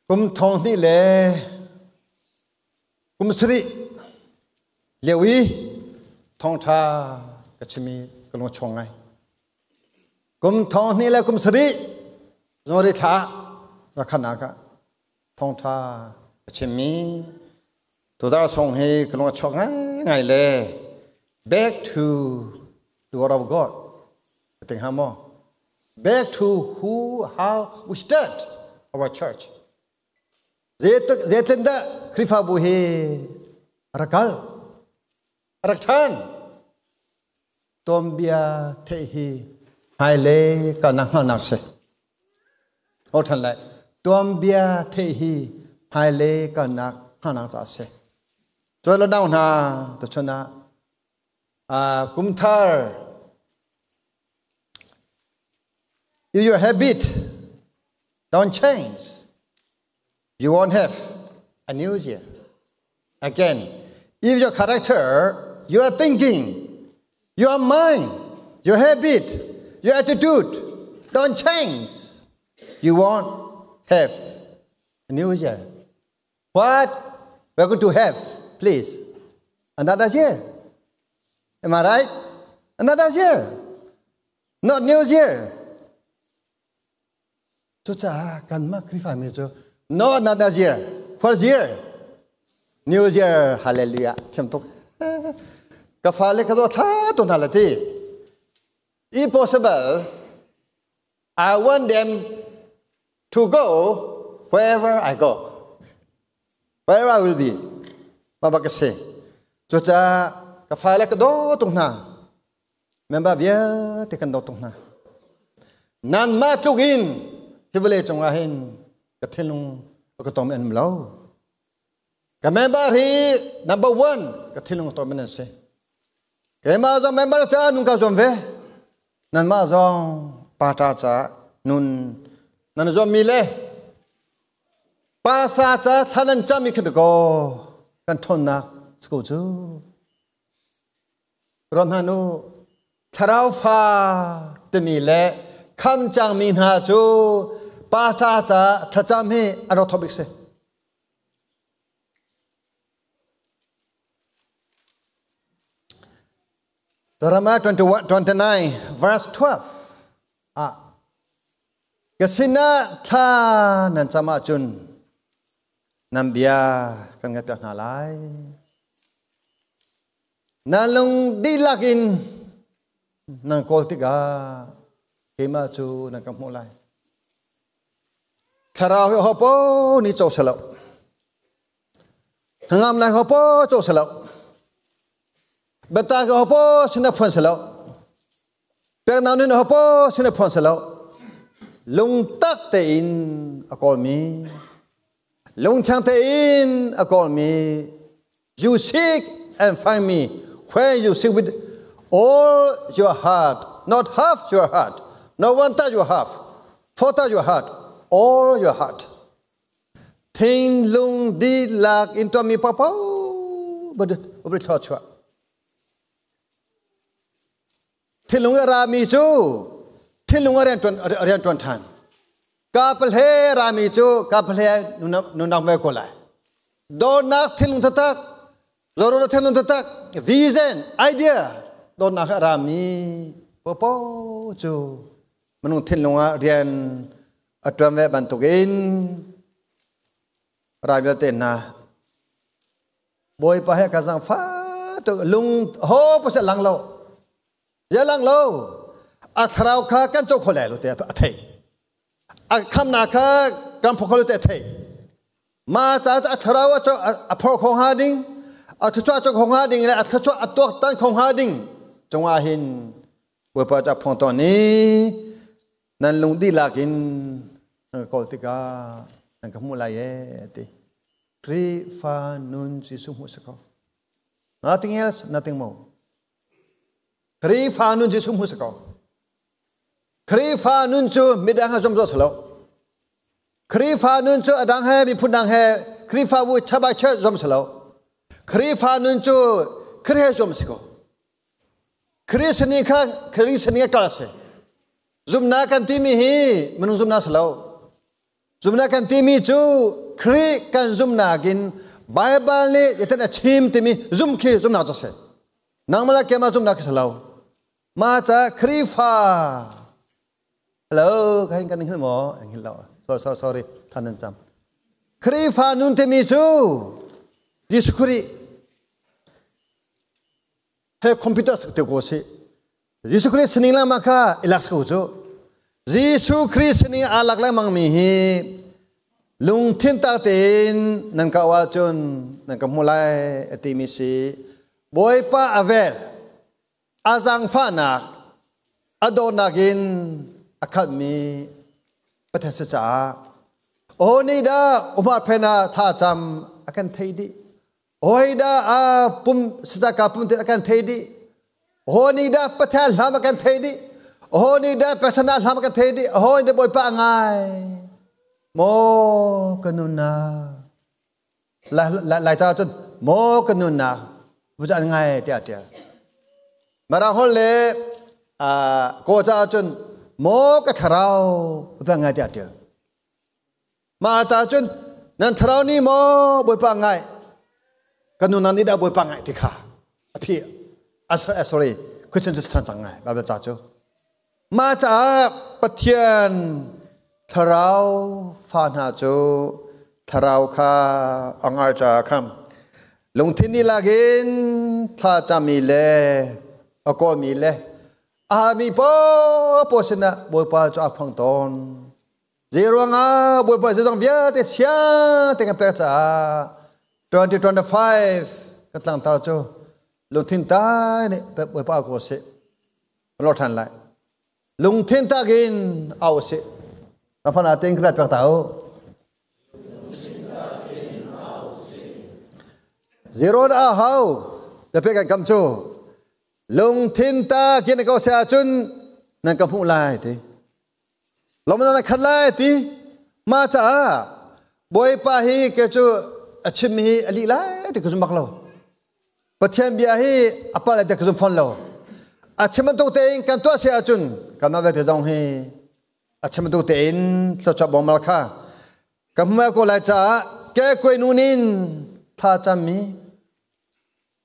kum thong ni le kum sri lewi thong tha kachimi kalong chongai kum thong ni le kum sri zori tha rakhana ka thong tha kachimi to da song he kalong chongai ngai le back to the word of God think how more back to how we start our church zetenda krifa buhe rakal rakhan tombia thehi haile kanang se othan lai tombia thehi haile kanang sa se to lo down ha to chona kumthar if your habit don't change you won't have a new year again if your character your thinking your mind your habit your attitude don't change you won't have a new year what we're going to have please another year am I right another year not new year so cha kan ma krifa me jo no another year first year new year hallelujah them to ka fale ka do tha to na la ti if possible I want them to go wherever I go wherever I will be baba ka se so cha ka fale ka do to na member bia te kan do to na nan ma tuk in hivele chonga hin ka thelung ka tom en mlo ka member hi number 1 ka thelung to men se ke ma zo member cha nun ka zom ve nan ma zo pata cha nun nan zo mi le pa sa cha thanan cha mi khid ko kan thon na sko chu rom hanu tharau fa te mi le kham chang min ha chu pa tha cha thacham he aro thobik se Jeremiah 29 verse 12 kasina tha nan chama chun nambia kan nga pya na lai nalung di lakin nang koltiga kema chu nang kam lai Tharao hopo ni cho salo ngam lai hopo cho salo beta ga hopo sina phon salo pe naw ni hopo sina phon salo lung tak te in akol mi lung chang te in akol mi you seek and find me when you seek with all your heart not half your heart not one third your half four third your heart all your heart thing lung di lak into mi papa but over chua thilung ra mi chu thilung ren ton than kapal he ra mi chu kapal he nu na ve ko lai do nak thilung tatak zoro thilung tatak vision idea do nak ra mi papa chu manung thilung rian atwam ve bantukin ramya na boy pa he kazang fa to lung ho pa sa lang lo ya lang lo athrau kha kan chok khole lo te athai a kham na kha kam phokol te athai ma ta athrau cho a phor khong ha ding a thu cha chok khong ha ding le a thu cha atok tan khong ha ding chongwa hin boy pa cha phon to ni nan lung di lakin koltika nan kamula ye ti tri fa nun si sumu sako nothing else nothing more tri fa nun si sumu sako tri fa nun chu midang ha som so salo tri fa nun chu adang he mi phudang he tri fa bu chabai che som salo tri fa nun chu kre som sako kre sani kha kre sani ka se zumna kan ti mi hi menung zumna salo ซุมนากันที่มีจูคริกันซุมนากินไบเบิลนี่ยันชิมที่มีซุมคีซุมนาจะเสนังมาละเกมาซุมนาคิสลาวมาจากคริฟาฮัลโหลใครกันนี่ขึ้นหมออย่างนี้แล้ว sorry ท่านนั่นจำคริฟานุนที่มีจูยิสุคริให้คอมพิวเตอร์เตโกสิยิสุคริสนิงละมาค่ะอิลักสกุจูยิสุคริสนิงอาลักละมังมีฮีลุงทินตาเต็นนังกาวาจุนนังกมูลายติมิสีบอยป้าอเวลอาจังฟานักอโดนักินอาคัดมีประเทศจ้าโอนี่ดาอุมาเพนาท่าจำอากันเทดีโอ้ยดาปุ่มสจักรปุ่มอากันเทดีโอ้นี่ดาประเทศลามากันเทดีโอ้นี่ดาประชาชนลามากันเทดีโอ้ยดาบอยป้าไงโมกันนุนาหลายตาจนโมกันนุนาพูดยังไงเดี๋ยวมาราฮอลเล่โกจาจนโมกทาราวพูดยังไงเดี๋ยวมาจาจนนั่นทาราวนี่โมบุยปังไงกันนุนานี่ดาบุยปังไงที่ข้าพี่sorry คุณฉันจะสั่งจังไงแบบจ่าจูมาจากปะเทียนทาราวฟานาจูทาราวข้าอังอาจาคำลงที่นี่ลากินถ้าจะมีเล่ก็มีเล่มีปอชนะบอยป้าจะอักฟังตอนเจรวงบอยป้าจะต้องเวียดเสียเต็งเป็ดจ้า2025กันตั้งตาจูลงทิ้งตาเนี่ยบอยป้าก็เสียรถทันไล่ลงทิ้งตากินเอาเสียน้ำฟันอาเต็งกระดาษเต่าเจรวงฮาวเดี๋ยวไปกันกำจูลงทิ้งตากินก็เสียจุนนั่นก็พุ่งไล่ทีลมนั้นขัดไล่ทีมาจ้าบอยป้าฮีเกจูชิมฮีอลีไล่ที่กุศลมักเราปะเทียนเบียฮีอปาเลที่กุศลฟันเราชิมตัวเต็งกันตัวเสียจุนกันมาเวทีตรงฮีชิมตัวเต็งเราจะบอกมาละค่ะกันมาก็ไล่จ้าแกคุยนู่นินท่าจำมี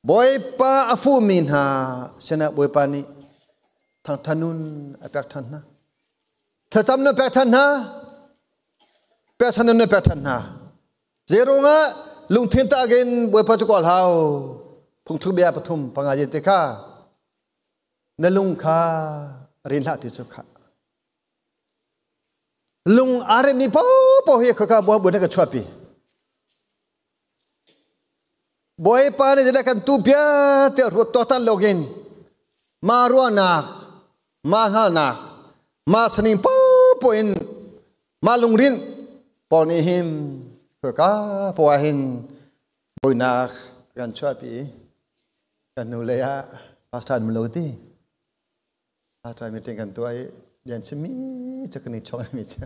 บอยป้าอฟูมินฮาชนะบอยป้านี่ทางถนนอเปกทันนะถ้าจำนวนแปกทันนะแปกทันนแปกทันนะเจรุงะลุงทิ้งตากินบอยป้าจุกอลฮาวพุงทุบเบียปฐุมปังอาเจติกานลุงข้ารินหะติจุกะลุงอาร์มีพ่อเฮียข้าบัวบุญนักชัวปีบอยป้าเนี่ยจะได้กันตูเปียเตะรัวตัวตันโลกินมารัวนักมาหานักมาสนิมปอินมาลุงรินปอนี่หิมเพื่อก้าปวหินบอยนักกันชัวปีกันนูเลยอะพาสต้ามันโลตีพาสต้ามีติงกันตัวไอ้เดียนชิมีจะกันนี่ช่องมีเช่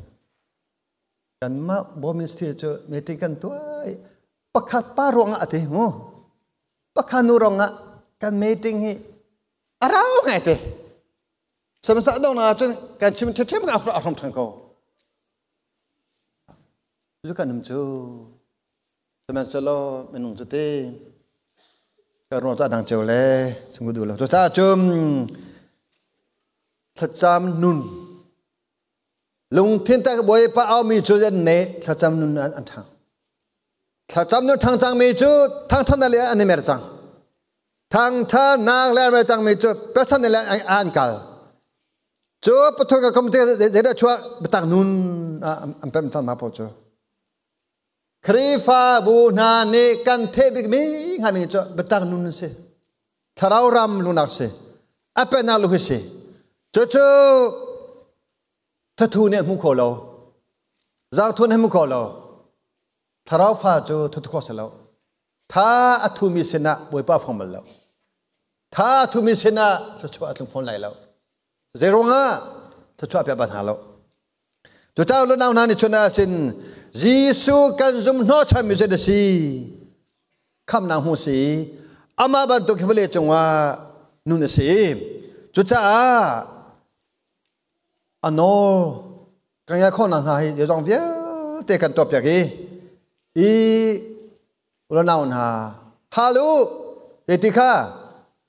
กันมาบอมิสเตียจะมีติงกันตัวปักขัดป้ารวงอะทีโง่ปักขัดนูรวงอะกันไม่ติงฮีอะไรไงทีสมัยสักดองนะจนการชิมเทียมกับอารมณ์ทางเขาจุกันนุ่มจูสมัยสโลมันนุ่มจุดที่การรวมตัวดังเจ้าเล่สมกุดูแล้วตัวจ้าจุ่มทัดจำนุ่นลุงทิ้งแต่บอยป้าเอามีจุดเน่ทัดจำนุ่นอันทางถ้าจำนวนทางจังมีจุดทางท่านนั่นแหละอันนี้ไม่จังทางท่านนางแล้วไม่จังมีจุดเป็นท่านนั่นแหละอ่านกันจุดประตูกับคอมพิวเตอร์เดี๋ยวช่วยไปตั้งนู่นอันเป็นท่านมาพอจุดครีฟ้าบูนาเนกันเทบิกมีงานนี้จุดไปตั้งนู่นสิทาราวรำลุนักสิอัปเป็นนาลุกสิจุดทัทุเนี่ยมุขโลจากทุนให้มุขโลทาราวฟ้าจูทุกข้อเสร็จแล้วถ้าอัตุมิสนะบวยป้าฟองมาแล้วถ้าอัตุมิสนะจะช่วยอัตุฟองไหลแล้วเจรงะจะช่วยเปียบันหาแล้วจุดเจ้าลุนเอานานิชนะสินยิสุกันซุมโนชามิเจดสีคำนางหูสีอามาบันตุกิฟเลจงว่านุนสีจุดเจ้าอันโนกันยาข้อนางหายเดี๋ยวต้องเวีย tekan top yagi I ulang ha halu etika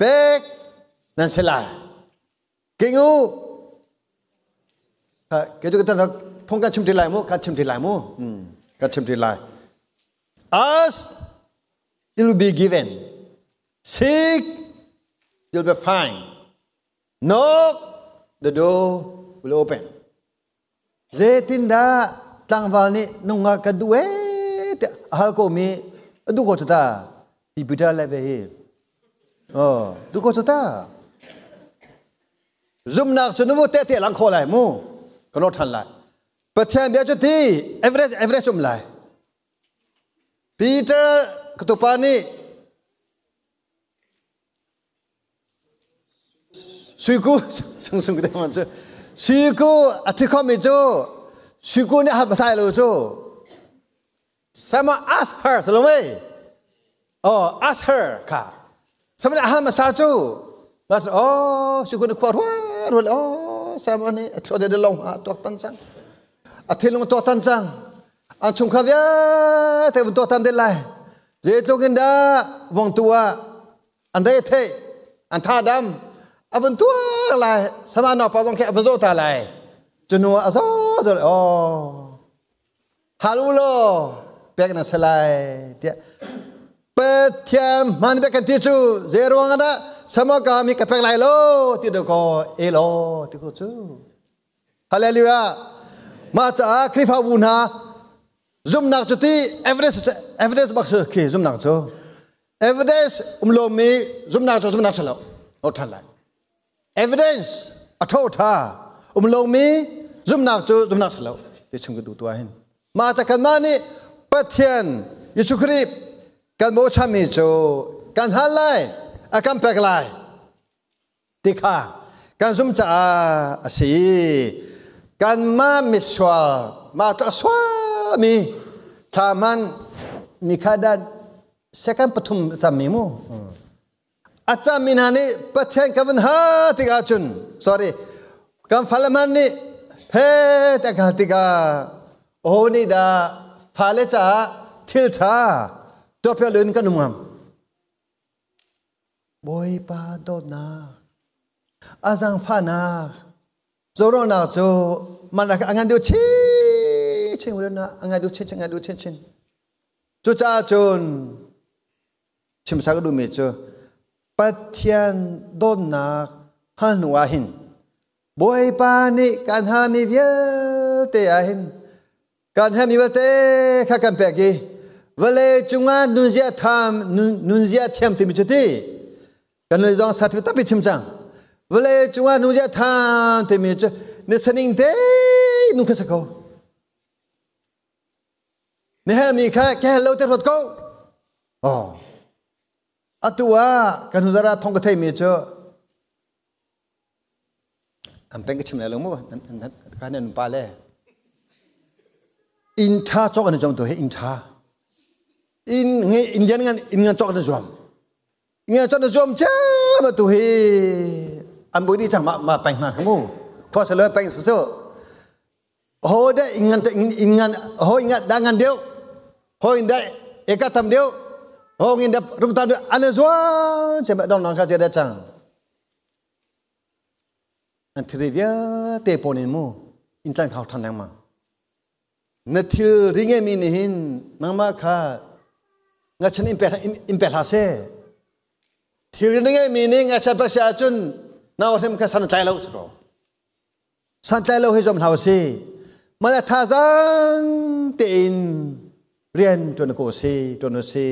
pek nan selai kengu ketu kita nak pongkan cim dilai mu kan cim dilai mu kan cim dilai ask it will be given seek you'll be find knock the door will open zetinda tangwal ni nunga kadue hal ko mi du ko ta bibida leve he du ko ta zoom nak chunu te te lang kho lai mu kono than lai pathian bia chu ti average um lai Peter ketupani suiku sung de man chu suiku atikhom mi chu suiku ni hal basai lo chu sama ask her salome ask her ka sama hal masa chu mas suiku ni kwar sama ni atode de long to tan sang athilung to tan sang chung khavya te to tan de lai je to kinda wong tua andai the an tha dam avun tua lai sama no pa dong ke avun ta lai chunu aso halulo pek na salai dia petiam man be kan ti chu zero ngada sama ka mi ka pek lai lo ti do ko elo ti ko chu hallelujah ma cha krifa buna zoom nak chu ti evidence bak su ki zoom nak chu evidence lo mi zoom nak salo o than lai evidence athotha lo mi zoom nak salo ti chung du tu hin ma ta kan ma ni pathian yesu khrist kan mo chami chu kan halai akan pek lai tikha kan zoom cha asi kan ma miswal ma ta swami taman nikada second pathum chami mu acha minani pathian kavan ha tiga chun sorry kan falaman ni he tiga oni da phale cha thil tha to pe luen kan umam boy pa do na azang fa na zoro na zo mana angan do chi ching na angan do chen chu cha chun chim sa du me chu pathian do na han wa hin boy pa ni kan ha mi vie te a hin kan ha mi te kha kan pe gi vale chunga nunzia tham nunzia thiam ti mi chati kan le jong sat ta pi chim chang vale chunga nunzia tham ti mi chu ni saning te nu ka sa ko ni ha mi kha ke lo te rot ko atua kan hudara thong ka thai mi chu am peng ka chim la lo mo ka nan pa le in tha chok an jom to he in tha in nge in yan ngan chok na jom nge chok na jom cha ma tu he am bu di chang ma peng na khamu pho sa le peng so ho da ingan ho ingat dangan deu ho inda ekatam deu ho inda rumtan an jwa che ba dong nang kha je da chang an trivia te ponin mu in tang khau than nang ma na thil ringe mi ni hin nang ma kha nga chen impel ha se thil ringe mi ni nga cha pa sha chun na wa them ka san tai lo so san tai lo he jom hau se mala tha zang te in rian to na ko se to no se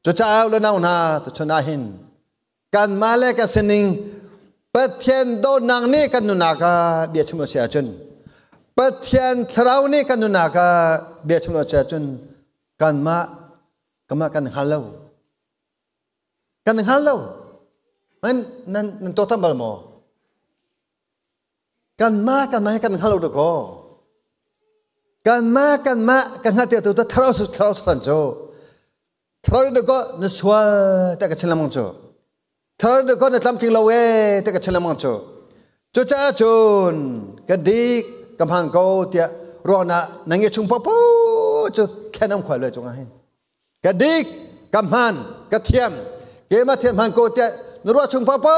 cho cha lo na na to chona hin kan male ka sening pathian do nang ni kan nu na ka bia chmo sia chun pathian thrau ni kan nu na ka bia chmo sia chun kan ma kama kan halo nan to tam bal mo kan ma kan halo do ko kan ma kan ha te to thrau san jo thrau do ko na swal ta ka chela mong cho thrau do ko na tam ting lo we ta ka chela mong cho cho cha chun ka dik kam hang ko tia ro na nge chung po cho khen ông khỏi lời chúng anh cái đi cầm hàn cái thiềm cái mà thiềm hàn cô tiệt nó ra chung papa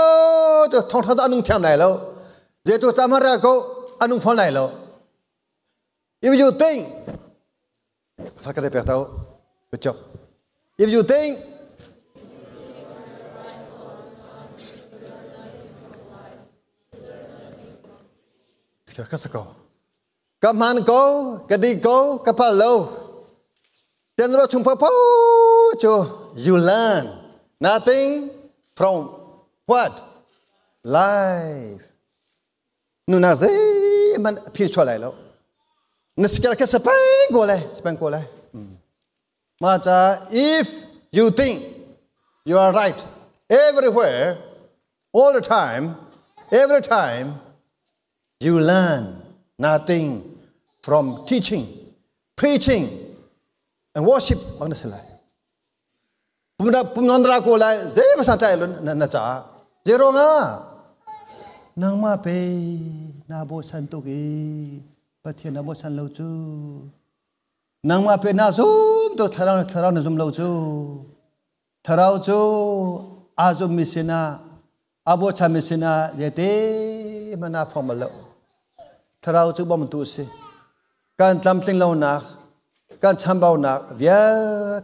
cho thong thong anh nung thiềm này lâu giờ tôi chăm ra cô anh nung phone này lâu if you think phải cái này tao good job if you think cái sao cô cầm hàn cô cái đi cô cái pal lâu then ro chung papa cho you learn nothing from what life nuna ze man phir chwa lai lo naskal ka spang ko lai ma cha if you think you are right everywhere all the time every time you learn nothing from teaching preaching and worship bang na sila pumnandra ko lai ze ma san tai lo na cha zero nga nang ma pe na bo san to ki pathian na bo san lo chu nang ma pe na zum to tharau na zum lo chu tharau chu a zum misina abo cha misina je te mana phom lo tharau chu bom tu se kan tlam tling lo na kan chambau na via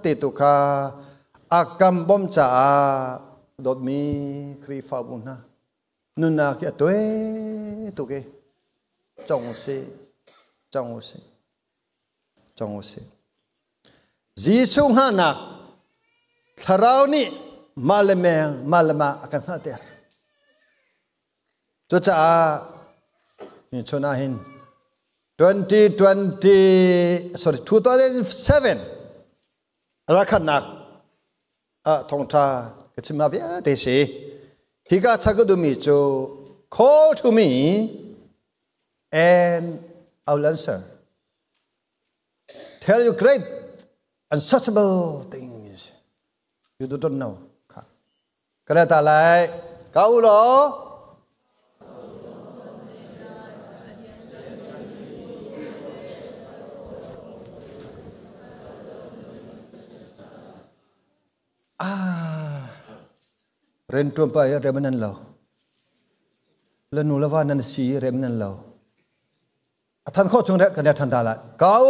te tu kha akam bom cha dot mi kri fa bun na nun na kia tuế tu ke trọng se Giêsu ha na tharau ni malama akan ha ter tu cha ni chona hin 2007 rakhan nak thong tha kachima via te se he got chagudumi to call to me and I'll answer tell you great unsearchable things you don't know kada ta lai kau lo ren tuam pa ya remanan lo lenu lawa nan si remanan lo athan kho chung re kan ya than da la kau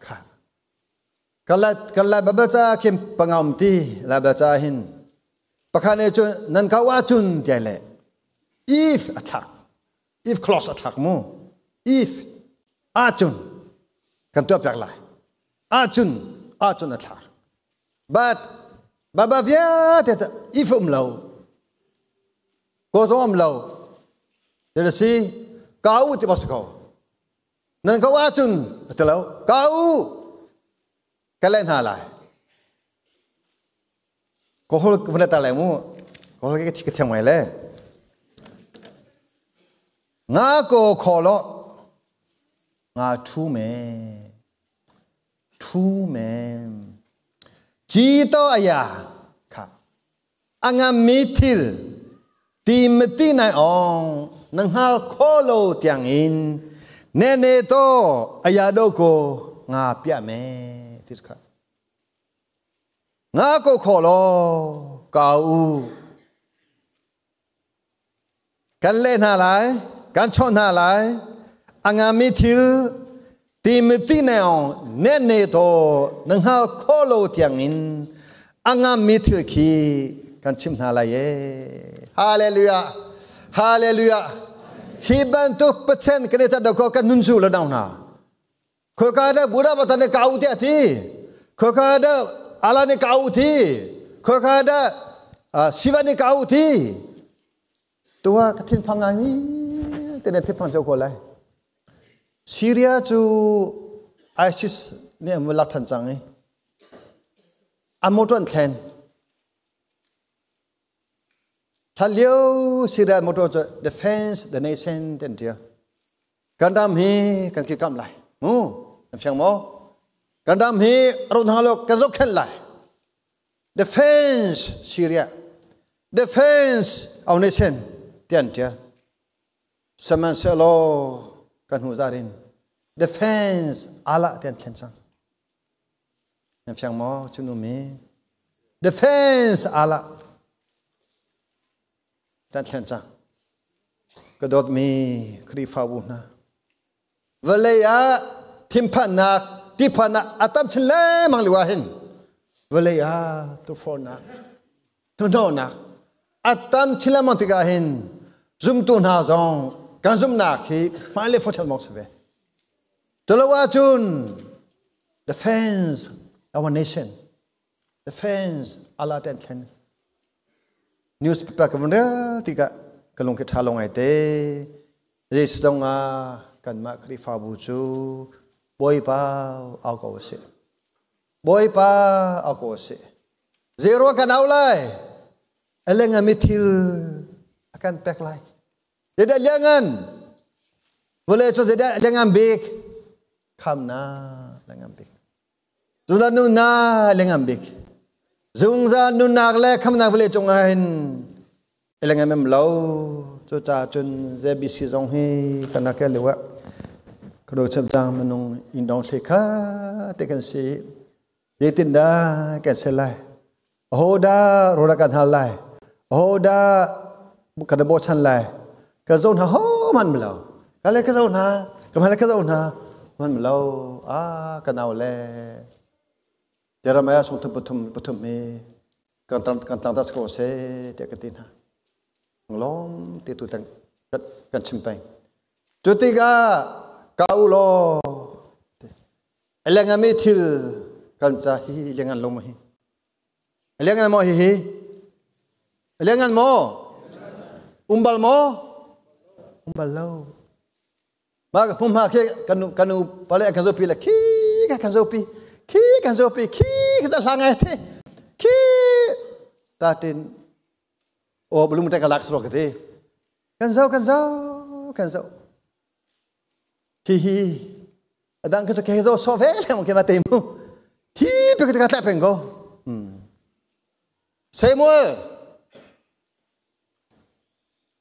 kha kala baba cha kim pangam ti la ba cha hin pakhane chu nan ka wa chun tai le if attack if close attack mo if achun kan tu pyak lai achun attack but baba via if lo ko to lo there see kau ti bas ko nan ka achun te lo kau kalen ha lai ko hol vna ta lai mo ko hol ke thik thang mai le nga ko kholo nga thu me ji to aya kha anga mithil timati nai ong nang hal kholo tiang in ne to aya do ko nga pya me tis kha nga ko kholo kau kan le na lai kan chon ha lai anga mithil timati nao ne to nang ha kholo tiang in anga mithil khi kan chim na lai ye hallelujah hiban tu pathen kan ta do ko kan nun su lo down na ko ka da buddha batane kau ti ati ko ka da ala ne kau ti ko ka da siva ne kau ti tua kathin phangai ni tene te pang ko lai Syria chu ISIS ne amla than chang ai amoton thlen thalyo Syria moto defense the nation den dia kandam hi kan ki kam lai mu amchang mo kandam hi ron halo kazok khen lai defense Syria defense our nation tian tia saman selo kan huzarin defense ala tian tian sang yang fiang mo chunumi defense ala tian tian sang kedot mi krifa buna velaya timpana tipana atam chle mangliwahin velaya tu fona tu nona atam chila montigahin zum tu na zong kan zum na khi male fochal mok sebe tolawa chun defense our nation defense ala ten ten newspaper kavunda tika kalong ke thalong ai te restong a kan ma kri fa bu chu boy pa au ko se zero kan au lai elenga mitil akan pek lai tidak jangan boleh tu tidak jangan big kamna jangan big zungza nuna jangan big zungza nuna le kamna boleh jongahin elenga memlau tu cha chun zebisi zong hi kana ke lewa kado chapta manung indong theka tekan si yetinda kan selai hoda roda kan halai hoda kada bochan lai ka zon ha ho man mlo kale ka zon ha kamale ka zon ha man mlo kanau le Jeremiah sung tu putum me kan tang tas ko se te katin ha nglom ti tu tang kan chimpang tu tiga kau lo elengami thil kan cha hi lengan lom hi elengan mo hi elengan mo umbal lo mag pumha ke kanu pale kan zopi la ki kan zopi ki kita langai te ki tatin oh belum tak kalak sro kete kan zau hi adang ke ke zo so vele mo ke matemu hi pe ke kata pengo Samuel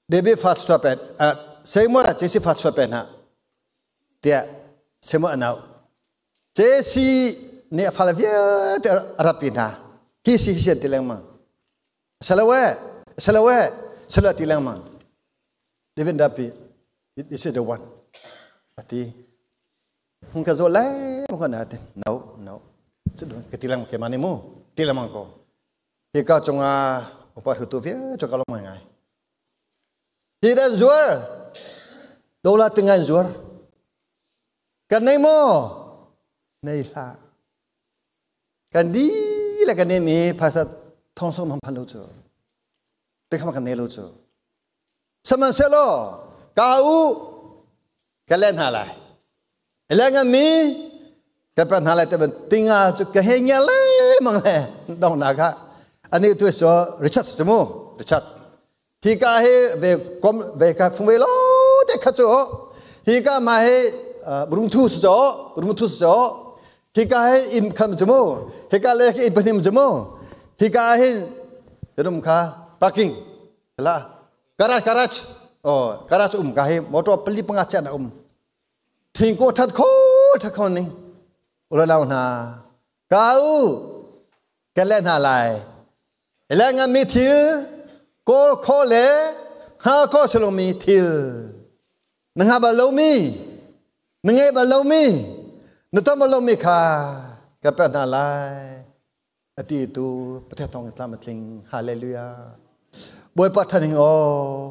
David fat swapen Samuel Jesse fat swapen ha dia Samuel anau Jesse ni falavia te rapina kisi hisen tilangma salawa tilangma David dapi this is the one ati hungka zo lai mo kana ate no sedon ketilang ke manimu tilamang ko ika chonga opar hutu via chokalo mangai tidak zuar dola tengan zuar kan nei mo nei la kan di la kan nei mi phasa thong som ham phalo chu te kham kan nei lo chu saman selo kau kalen halai elangan mi kapan halai te tinga chu ka henya le mang le dong naga ani tu so Richard semo Richard hi ka he ve ka phung ve lo de kha chu hi ka ma he brum thu so hi ka he in kham jemo hi ka le ke ibanim jemo hi ka he rum kha parking la garage garage ka he motor peli pengacan thing ko that kho ni ula law na kau kalen halai elang mi thil ko khole ha ko salomi thil nanga balomi nge balomi nutam balomi kha kapan halai ati tu pathetong tlamatling hallelujah boy pathaning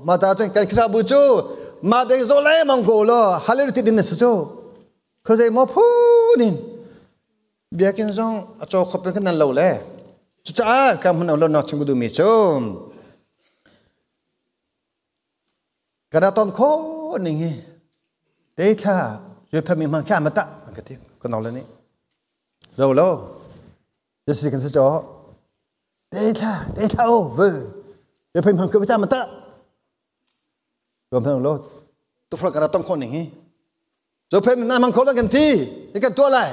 mata chen kai khra bu chu ma be zo lai mang ko lo hallelujah din se chu khoze mo phu nin biakin zong acho khopen kan lo le cha kam hna lo no chungu du mi chum kada ton kho ning hi te tha je pha mi mang kha mata ka ti ko no le ni lo je si kan se cho te tha o ve je pha mi mang ka mata rom thang lo tu fra kada ton kho ning hi je pha mi mang kho la kan ti ni kan to lai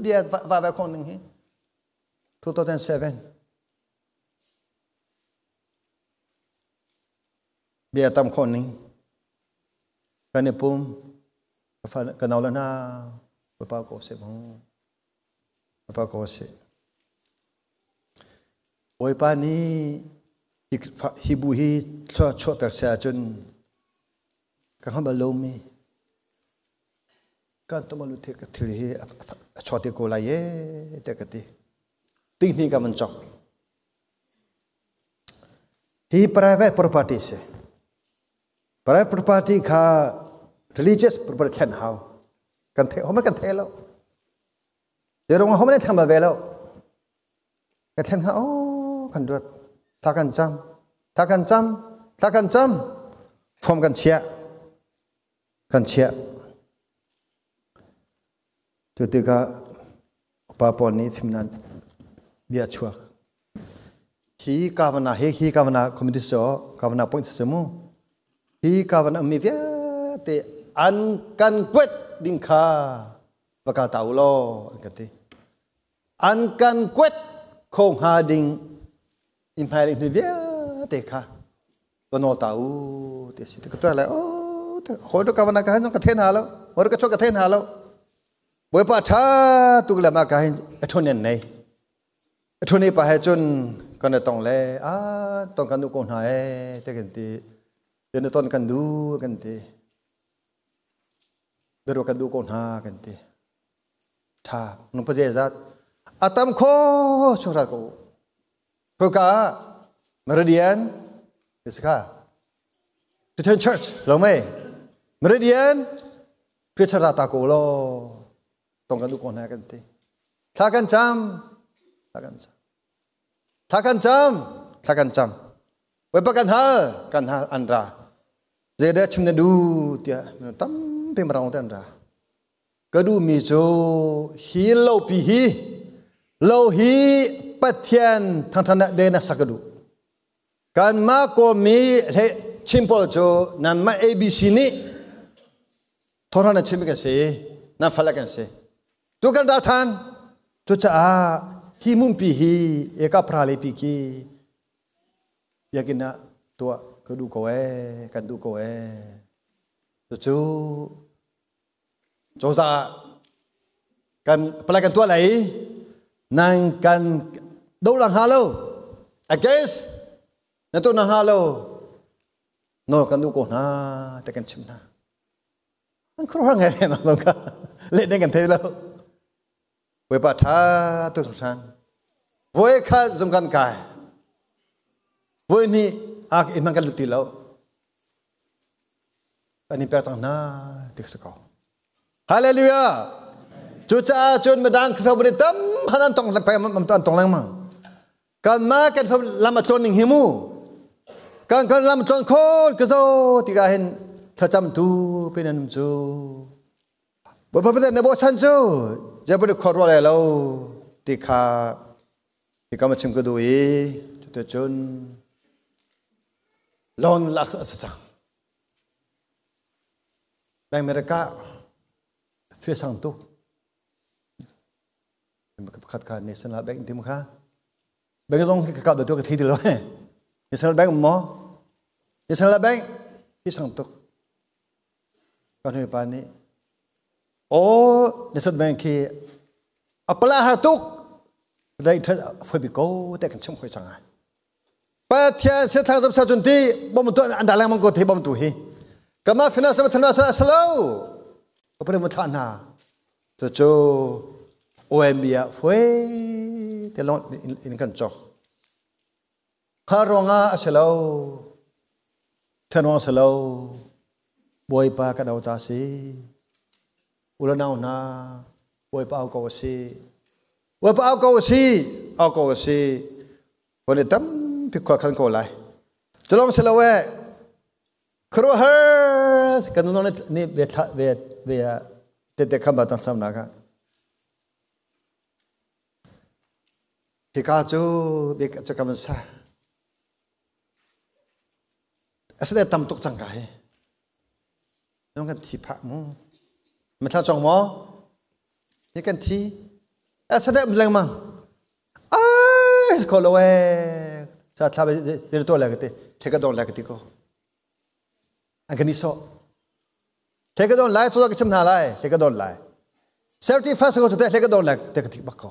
bia va va kho ning hi 2007 biar tam koning kan pum kan aulana bapa ko se bang bapa ko se oi pa ni hibu hi cho per sa chun kan ha balomi kan to malu the ka thil hi chote ko la ye te ka ti ting ni ka man chok hi private property se private property kha religious property khan how kan the hom kan the lo de rong hom ne tham ba ve lo ka then ha o kan dot ta kan cham phom kan chia tu te ka pa pon ni thimnan bia chua hi kavana committee so kavana point semu hi kavana mi ve te an kan kwet ding kha baka tau lo kan ti an kan kwet khong ha ding impai ni ve te kha to no tau te si te to la o ho do kavana ka no ka then ha lo ho do ka chok ka then ha lo boi pa tha tu la ma ka hin athon ne nei athon ne pa ha chun kan ne tong le tong kan du ko na e te kan ti de ne ton kan du kan ti bero kan du ko na kan ti tha nu pa je zat atam kho chora ko ka Meridian iska Christian Church lo mai Meridian preacher ta ko lo tong kan du ko na kan ti tha kan cham we pa kan ha andra je da chim ne du tia tam pe marang ta andra ka du mi jo hi lo hi pathian thang thana be na sakadu kan ma ko mi he chimpol jo na ma abc ni thorana chim ka se na phala kan se tu kan da than tu cha hi mum pi hi eka prale pi ki yakina to ka du ko kan du ko tu cho sa kan pala kan tua lai nang kan do lang halo against na to na halo no kan du ko na ta kan chim na an kro hang he na ka le den kan the lo we pa tha tu san voi kha zum kan kai voi ni ak iman kan luti lo ani pa tang na tik sa ko hallelujah chu cha chun madang khra bri tam hanan tong pa mam tan tong lang mang kan ma kan fa lam atron ning himu kan lam atron khol ka zo ti ga hen tha cham tu penan chu bo pa pa ne bo chan chu ja bu khor wa le lo ti kha ti ka ma chim ko do e chu te chun lon lak sa bang mereka phía sang tu khát khát national bank tim kha bank dong ka ba tu ka thi lo national bank mo national bank phía sang tu kan he pa ni o national bank ki apala ha tu dai tha phoi bi ko te kan chim khoi chang ai pa thia se thang sab sa chun ti bom tu an da lang mang ko thi bom tu hi kama finance ma thana sa slow apre mo thana to cho OMBia foi te long in kan chok kharonga aselo thanwa selo boy pa ka daw ta si ulanaw na boy pa ko si boy pa ko si pone tam pi ko khan ko lai tolong selo we khro her kanun ni ve te khamba tan sam na ka Hikajo be cha kam sa asle tam tok chang kai nong kan thi pha mo ma tha chong mo ni kan thi asle mlang mang ai ko lo we cha tha be to la ke te ka don la ke ti ko อันนี้โซ่เทกโดนไล่ตัวก็ชิมหาไล่เทกโดนไล่เซลตี้ฟัสก็จะเทกโดนไล่เทกติบักก็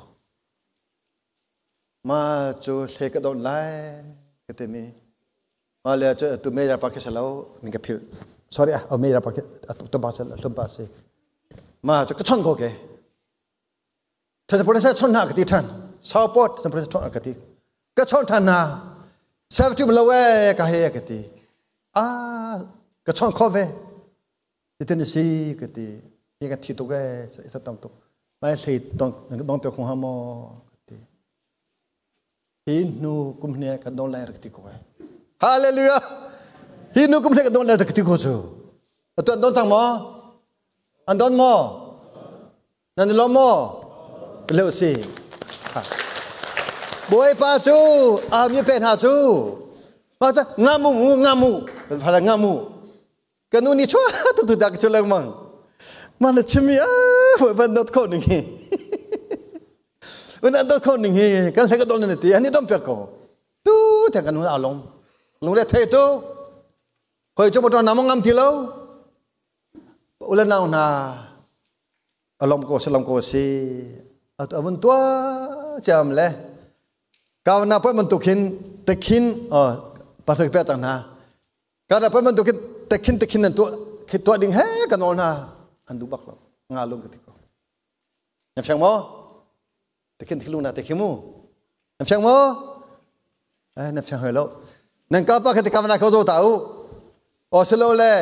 มาจูเทกโดนไล่ก็เต็มมาเลยจูตัวเมียปากเสลานี่ก็พิล sorry เอาเมียปากตัวบาสตัวบาสมาจูก็ช่างก็เกถ้าจะพูดได้ช่างหนักที่ท่านสาวปอดจะพูดได้ช่างหนักที่ก็ช่างท่านนะเซลตี้มันละเวก็เฮียก็ที่ก็ช่างข้อเวที่tenho si que te chega tito que isso tanto mas sei donc pe com hamo que hinu kumne ka don la rekti ko hallelujah hinu kumne ka don la rekti ko jo atun don sang mo an don mo nan lo mo leo si boy pa chu a mi pen ha chu ma cha ngamu phala ngamu kan ni chua tu dak chulang mang mana chimi buat dot ko ni buat dot ko ni kan le ka don ni ti ani dom pe ko tu ta kan a long le the tu hoi cho bot na mong ngam ti lo ulan naw na alom ko salam ko si at avun tua cham le kaw na pa man tukin tekin pa thak pe tang na ka na pa man tukin tekinนั่นตัวดิ่งเฮ้กันนอนนะอันดูบักเรางาลงกันที่ก็น้ำเชียงมั้งtekinที่ลุงนะtekinมูน้ำเชียงมั้งน้ำเชียงเฮโลนั่นก็ป้าที่กำนันเขาโจตเอาออสโลเล่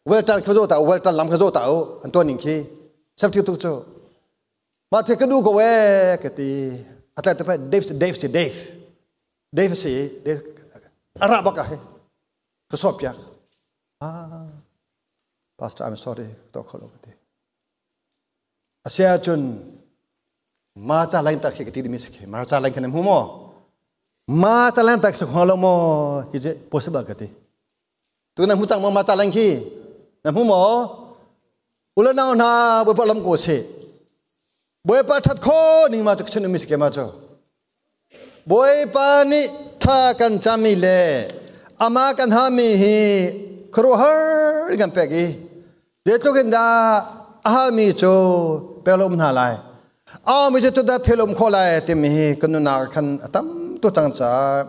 เวลตันเขาโจตเอาเวลตันลำเขาโจตเอาอันตัวนิ่งขี้สับที่ตุกโจมาที่ก็ดูก็เว้กันที่อะไรแต่ไปเดฟสิอะไรบ้างกันก็สอบยากPastor, I'm sorry. Talk hello. Asia chun marcha lain tak ke tidi misik. Marcha lain kan humo. Marcha lain tak sekolah mo ije possible kati. Tu nak hutang mo marcha lain ki. Nak humo. Ulan na na bepa lam ko se. Boy pa that ko ni ma chuk chen misik ma cho. Boy pa ni tha kan chami le. Ama kan ha mi hi Keruhar dengan pegi, dia tu kan dah ahami jo pelom nalai, mi jo tu dah telom kolai temi kanu nak kan atam tu tangsa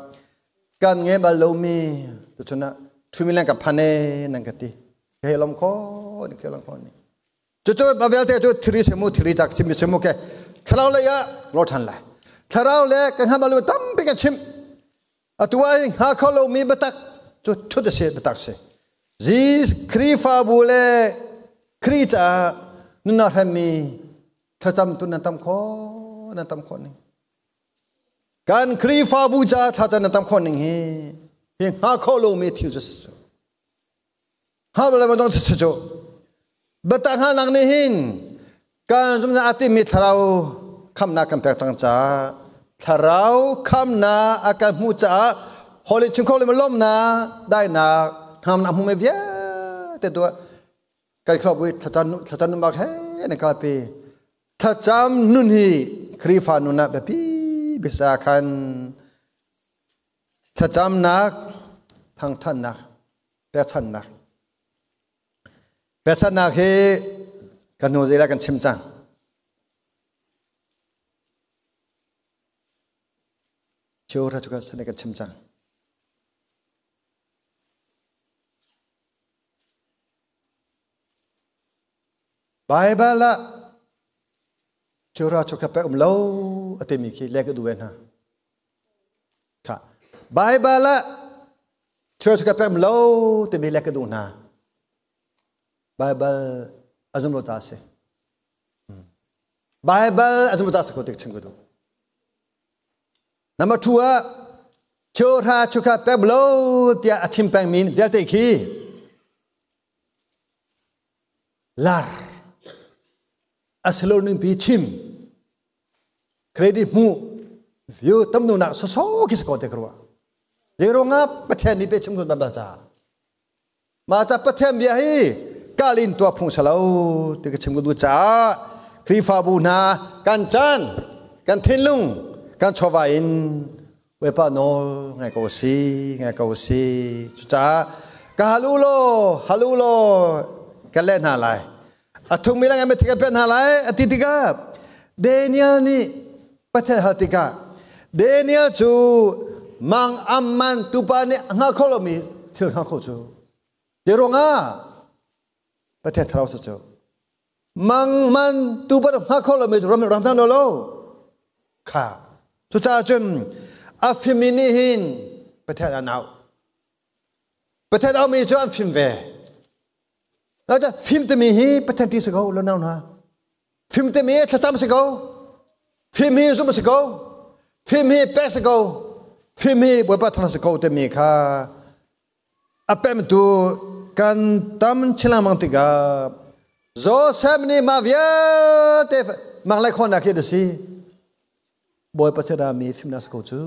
kan nge balomi tu cuna tumilan kapane nangkati kelom ko ni, tu babel te tu tiri jak semu ke tharau le ya lotan lai, tharau le kan ha balu tam pekan chim, atuai ha kolomi betak tu dah se betak se. Zis krifa bule krica nuna hami tatam tu natam ko ni kan krifa buja tata natam ko ni hi ha kholo me thiu just ha bala ma dong chu batang ha nang ni hin kan sumna ati mi tharau khamna kam pek chang cha tharau khamna akan mu cha holi chung kholi ma lom na dai na ham na hume via te tu kai khop wi thatan nu mak he ne ka pe thacham nun hi khrifa nu na be pi bisa kan thacham nak thang than nak pe chan nak he kan no zela kan chim chang chora chuka sane kan chim chang Bible la chora chuka pe lo atemi ki leg du wen ha ka Bible la chora chuka pe lo te be leg du na Bible azum lo ta se Bible azum lo ta se ko tek ching du Number 2 chora chuka pe lo tia achim pang min dia te ki lar aslo ning pi chim credit mu view tam nu na so ki ko te kro zero nga pathen ni pe chim ko ba cha ma ta pathen bia hi kalin to phung salo te ka chim ko du cha kri fa bu na kan chan kan thin lung kan chowa in we pa no ngai ko si cha กาฮัลูโลกันเล่นอะไรทุกมีอะไรไม่ทิ้งเป็นอะไรติติกาเดนิเอลนี่ประเทศฮัติกาเดนิเอลจูมังอัมมันตุปานี่งาโคโลมีเที่ยวงาโคจูเดโรงาประเทศเราสุดจูมังมันตุปางาโคโลมีรำทันโลค่ะทุจ้าจุมอัฟมินิหินประเทศนาวประเทศเรามีจวนฟิล์มเวแล้วจะฟิล์มจะมีฮีประเทศที่สกาวแล้วนะฟิล์มจะมีทัศน์สกาวฟิล์มฮีซุ่มสกาวฟิล์มฮีเปสกาวฟิล์มฮีบัวปัทนสกาวจะมีค่ะอาเป็มตัวกันตั้มชิลามังติกาโจเซฟนี่มาเวียเตฟมังไลคนนักเยดสิบัวปัทนามีฟิล์มนัสกาวจู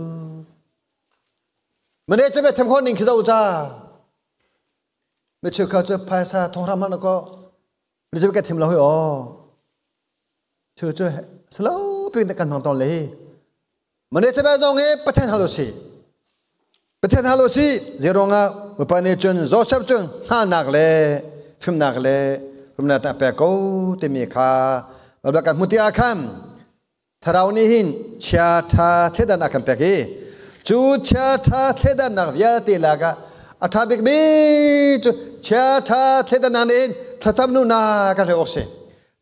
มันเนี่ยจะเป็นทำคนหนึ่งคิดเอาจ้าไม่เชื่อเขาจะภาษาทองรามันก็ไม่ใช่แค่ทีมเราให้อ๋อเชื่อสลบเป็นการทองตอนเลยมันเนี่ยจะเป็นตรงนี้ประเทศฮัลโลซีเจรองอ่ะอุปนิจุนโจเซฟจุนห้านักเลยฟิล์มนักเลยฟิล์มนักแต่เปกเอาเต็มค่ะเราดูกันมุติอาคัมทาราวนี้หินชาทาเทดันอาคัมเปกีจูชาทาเทดันนักวิทยาลากาอัฐบิกบีจูชาทาเทดันนักนินทัศนุนากันเถอะอกเส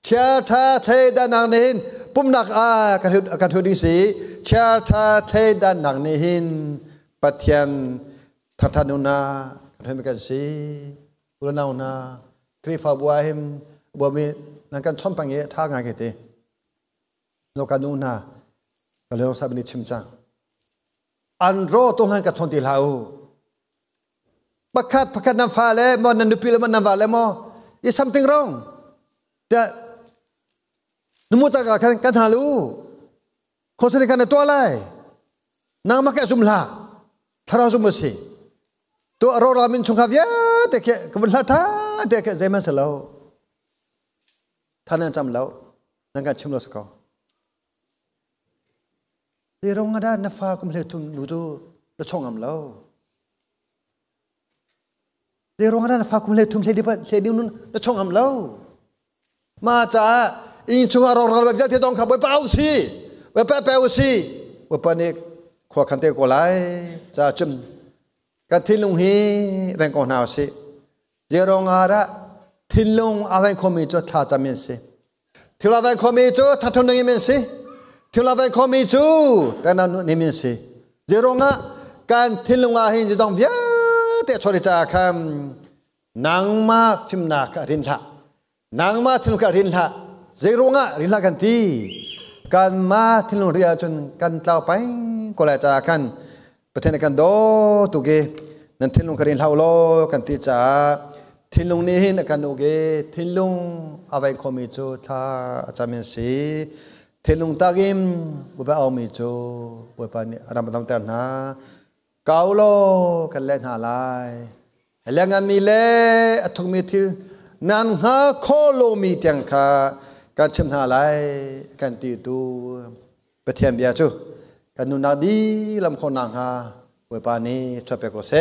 ชาทาเทดันนักนินปุ่มนักกันเถอะดีสีชาทาเทดันนักนินปัทยันทัศนุนากันเถอะมีกันสีอุลนาอุนาคริฟาบัวหิมบัวมีนั่นกันช่อมปังเยท่างานเกติโลกานุนากันเลยสับนิชิมจังอันโรตรงนั้นกับทนติลาวประคัดน้ำฟ้าเลยมันนันดูพิลมันน้ำฟ้าเลยมั้ง is something wrong แต่นุ่มตากกันหาลูคนสนิทกันในตัวอะไรนางมาแก่ซุ่มละทาราซุ่มสิตัวอารรามินชงขาวแต่แค่กบฏท่าแต่แค่ใจมันเสลาท่านนั้นจำแล้วนั่งกันชิมรสกอเดี๋ยวงาด้านน้ำฟ้ากุมเลทุนดูดูแล้วชงอำแล้วเดี๋ยวงาด้านน้ำฟ้ากุมเลทุนเลดินุ่นแล้วชงอำแล้วมาจากอินชงอารราแบบที่ต้องขับไปเป้าสิไปเป้าสิว่าปนิกขวาคันเตโกไลจะจุ่มกันทิ้งลงฮีแรงกองหนาวสิเดี๋ยวงาด้านทิ้งลงเอาไว้คอมีจุดท่าจำเป็นสิที่เราไว้คอมีจุดท่าทุนยังเป็นสิที่เราไปคอมีจูแต่นั่นนี่มิสิเจรองะการทิ้งลงอาหินจะต้องเยอะแต่ชริจาคำนางมาฟิมนักรินทะนางมาทิ้งลงกรินทะเจรองะรินทะกันทีการมาทิ้งลงเรียจนกันเล่าไปก็เลยจะกันประเทศกันโดตุเกนั่นทิ้งลงกรินทะโลกันที่จะทิ้งลงนี้หินกันโอเกทิ้งลงเอาไปคอมีจูท่าจำเป็นสิเทลุงตากิมบุปผาเอามิโจบุปผานี่รำตำเตนะกาวโลกันเล่นหาลายเรื่องงานมีเล่ทุกมิทิลนันหาโคโลมีเตียงค่ะการชิมหาลายกันตีตูเปเทียมเบียจูกันนุนาดีลำคนนางหาบุปผานี่ชอบเปโกเซ